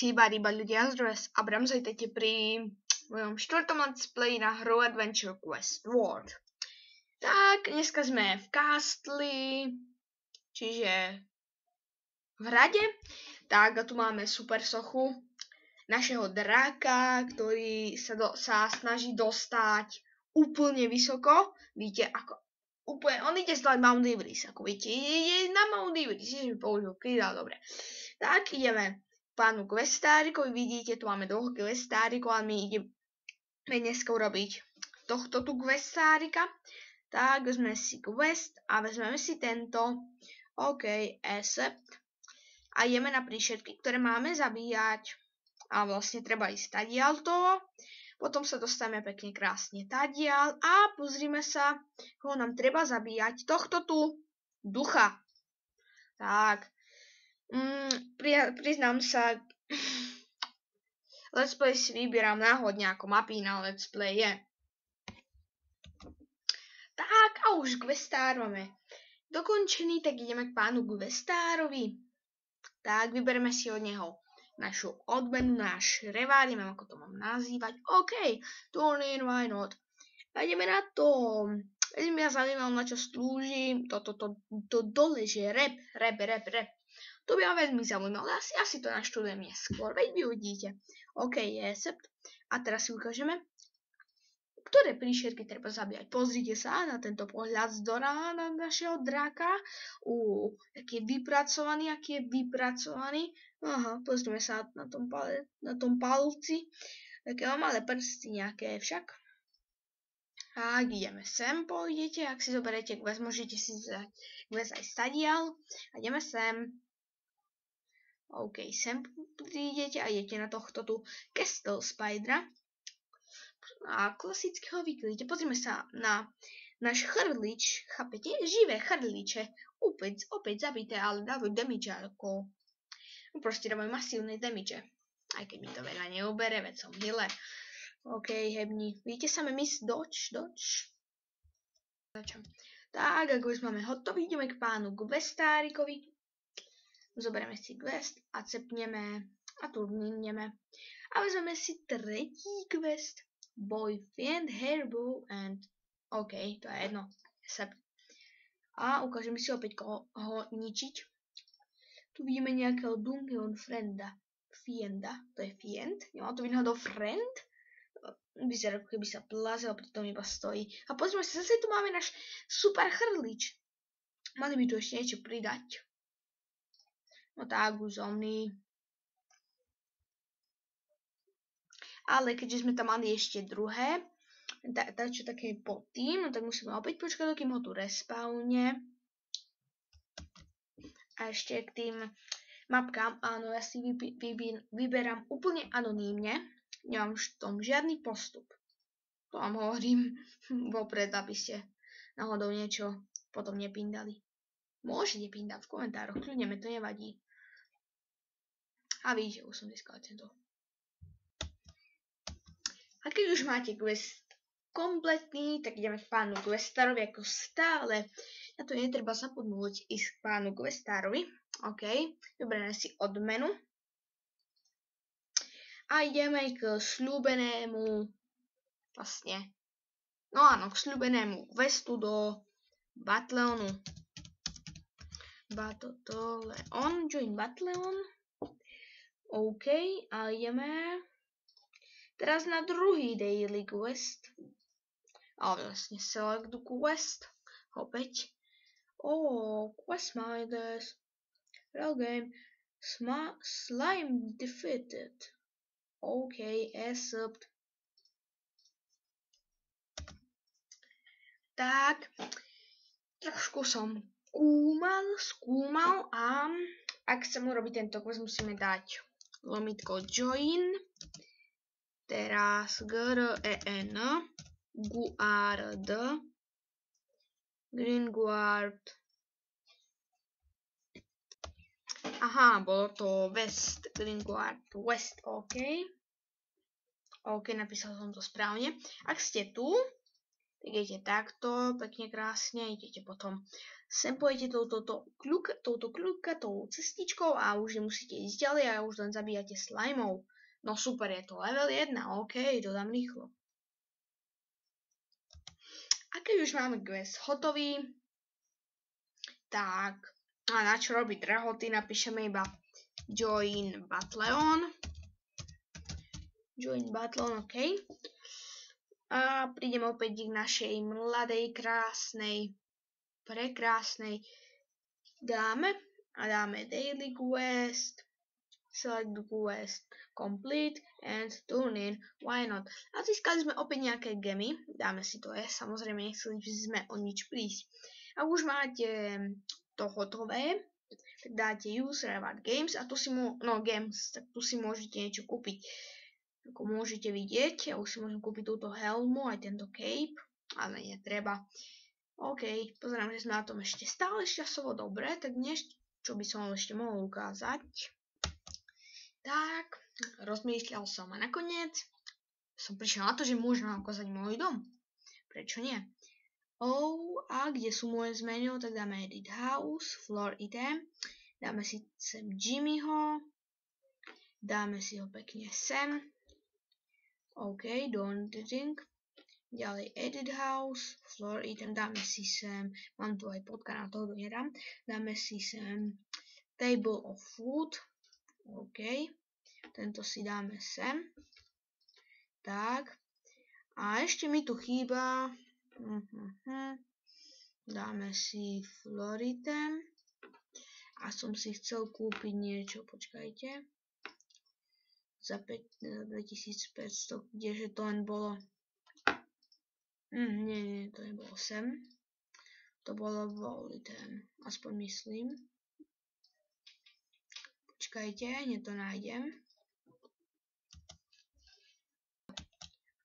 Chýba ryba, ľudia, zdroje s Abram, zajtete pri mojom 4. let's play na hru Adventure Quest World. Tak, dneska sme v Castli, čiže v hrade. Tak, a tu máme super sochu našeho dráka, ktorý sa snaží dostať úplne vysoko. Vidíte, ako úplne, on ide zdať Mount Everest, ako vidíte, ide na Mount Everest, že mi použil pridal, dobre. Tak, ideme pánu questárikovi, vidíte, tu máme 2 questárikov a my ideme dneska urobiť tohto tu questárika. Tak, vezmeme si quest a vezmeme si tento, OK, accept. A ideme na príšerky, ktoré máme zabíjať. A vlastne treba ísť tadiaľ to. Potom sa dostaneme pekne krásne tadiaľ a pozrime sa, koho nám treba zabíjať. Tohto tu ducha. Tak. Priznám sa, let's play si vyberám náhodne ako mapy na let's play je. Tak a už questár máme dokončený, tak ideme k pánu questárovi. Tak vybereme si od neho našu odmenu, náš revár, neviem ako to mám nazývať. OK, turn-in, why not. A ideme na to. Mňa zaujímalo, na čo slúži to dole, že rap. To by ma veľmi zaujímalo, ale asi to naštudujem neskôr, veď vy uvidíte. OK, accept. A teraz si ukážeme, ktoré príšerky treba zabíjať. Pozrite sa na tento pohľad z dora na našeho dráka. Aký je vypracovaný. Aha, pozrime sa na tom palci. Také malé prsty nejaké však. Tak, ideme sem, pôjdete. Ak si zoberiete quest, môžete si vzať quest aj stadiaľ. A ideme sem. OK, sem prídete a idete na tohto tu Castle Spidera. A klasicky ho vykryjete. Pozrime sa na náš chrlič, chápete? Živé chrliče. Opäť zabité, ale dávajú damage ako... Proste dávajú masívne damage. Aj keď mi to veľa neubere, veď som healer. OK, hebni. Vidíte same miss dodge. Tak, ako už máme hotový, ideme k pánu questárikovi. Zoberieme si quest, acceptneme a turninneme. A vezmeme si tretí quest. Boyfriend, Hairbow and... OK, to je jedno. A ukážeme si opäť ho ničiť. Tu vidíme nejakého Dungeon Fienda. To je Fiend? Nemá to byť náhodou Friend? Vyzerá, ako keby sa plazil, pritom iba stojí. A pozrime sa, zase tu máme náš super chrlič. Mali by tu ešte niečo pridať. No tak, úzomný. Ale keďže sme tam mali ešte druhé, čo také pod tým, no tak musíme opäť počkať, dokým ho tu respawne. A ešte k tým mapkám, áno, ja si vyberám úplne anonymne. Nemám v tom žiadny postup. To vám hovorím vopred, aby ste náhodou niečo potom nepindali. Môžete pindať v komentároch, kľudne mi to nevadí. A vidíte, už som získal tento. A keď už máte quest kompletný, tak ideme k pánu questárovi ako stále. Na to netreba zabudnúť ísť k pánu questárovi. OK, vyberieme si odmenu. A ideme k sľúbenému, vlastne, no áno, k sľúbenému questu do Battleonu. Join Battleon. OK, a ideme teraz na druhý daily quest. Ale vlastne select quest. Opäť. Quest minders. Real game. Slime defeated. OK, accept. Tak. Trošku som skúmal a ak chcem urobiť tento quest, musíme dať lomitko join. Teraz GREN Guard Greenguard. Aha, bolo to West Greenguard West, OK. OK, napísal som to správne. Ak ste tu, tak idete takto, pekne krásne, idete potom sem pôjdete touto kľukatou cestičkou a už nemusíte ísť ďalej a už len zabíjate slimeov. No super, je to level 1, OK, to dám rýchlo. A keď už máme quest hotový, tak a na čo robiť drahoty, napíšeme iba Join Battleon, OK. A prídeme opäť k našej mladej, krásnej, prekrásnej dáme a dáme Daily Quest, Select Quest, Complete and Turn in, why not. A získali sme opäť nejaké gemy, dáme si to samozrejme nechceli sme o nič prísť. A už máte to hotové, tak dáte Use Reward Games a tu si tak tu si môžete niečo kúpiť. Ako môžete vidieť, ja už si môžem kúpiť túto helmu, aj tento cape, ale netreba. OK, pozerám, že sme na tom ešte stále časovo dobre, tak čo by som ešte mohol ukázať. Tak, rozmýšľal som a nakoniec som prišiel na to, že môžem vám ukázať môj dom. Prečo nie? A kde sú moje zmeny, tak dáme Edit House, Floor Item, dáme si sem Jimmyho, dáme si ho pekne sem. OK, Don't Think. Ďalej Edit House, Floor Item, dáme si sem, mám tu aj podkanál, toho hrám, dáme si sem Table of Food, OK, tento si dáme sem, tak, a ešte mi tu chýba, dáme si Floor Item, a som si chcel kúpiť niečo, počkajte, za 2500, kdeže to len bolo. Nie, to nebolo sem. To bolo Item, aspoň myslím. Počkajte, hneď to nájdem.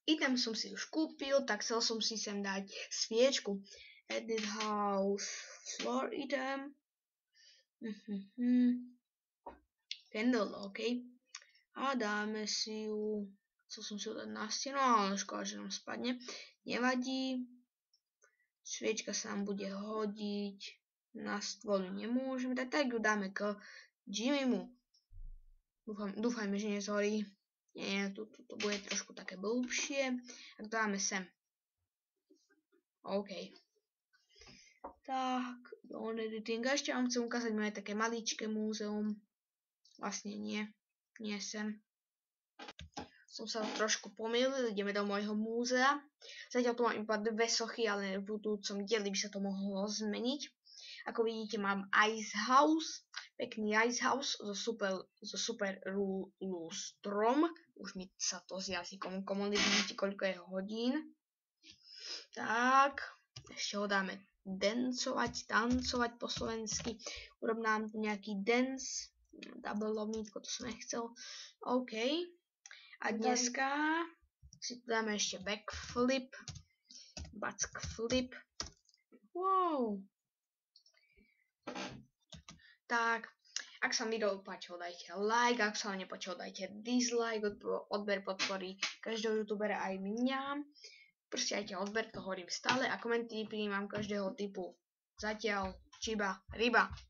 Item som si už kúpil, tak chcel som si sem dať sviečku. Edit House, Floor Item. Candle, OK. A dáme si ju, chcel som si ju dať na stenu, ale škoda, že nám spadne. Nevadí. Sviečka sa nám bude hodiť. Na stôl ju nemôžeme dať, tak ju dáme k Jimmymu. Dúfajme, že nezhorí. Nie, to bude trošku také blbšie. Tak dáme sem. OK. Tak, on editing. A ešte vám chcem ukázať moje také maličké múzeum. Vlastne nie sem. Som sa trošku pomýlil, ideme do môjho múzea. Zatiaľ tu mám iba 2 sochy, ale v budúcom dieli by sa to mohlo zmeniť. Ako vidíte, mám Ice House, pekný Ice House so super lústrom. Už mi sa to s jazykom komolí, vidíte, koľko je hodín. Tak, ešte ho dáme tancovať po slovensky. Urob nám tu nejaký dance. Double lomítko, to som nechcel. OK. A dneska si tu dáme ešte backflip. Backflip. Wow. Tak, ak sa mi video páčilo, dajte like, ak sa vám nepáčilo, dajte dislike, odber podpory každého youtubera aj mňa. Proste dajte odber, to hovorím stále a komenty prijímam každého typu. Zatiaľ, čiba, ryba.